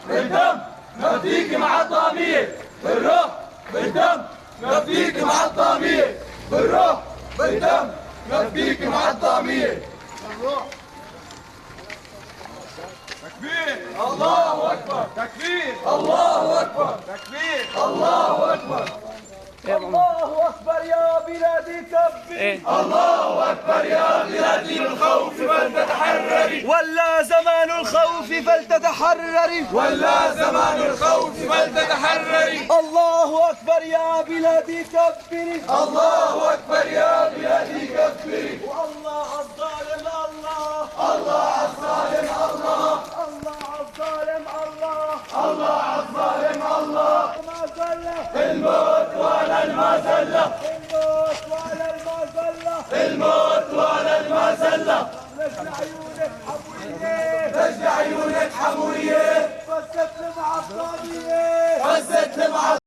بالدم نفديك مع الطعمية، بالروح بالدم نفديك مع الطعمية، بالروح بالدم نفديك مع الطعمية. تكبير! الله أكبر! تكبير! الله أكبر! تكبير! الله أكبر! الله أكبر يا بلادي كبري، الله أكبر يا بلادي بالخوف فلتتحرري، ولا زمان الخوف فلتتحرري، ولا زمان الخوف فلتتحرري. الله أكبر يا بلادي كبري، الله أكبر يا بلادي كبري، والله الظالم الله، الله الظالم الله، الله الظالم الله، الله الظالم الله. ما زله الموت ولا المذلة، الموت ولا المذلة، الموت ولا المذلة. نجل عيونك حموية، نجل عيونك حموية، فزت المعصبية، فزت المعصية.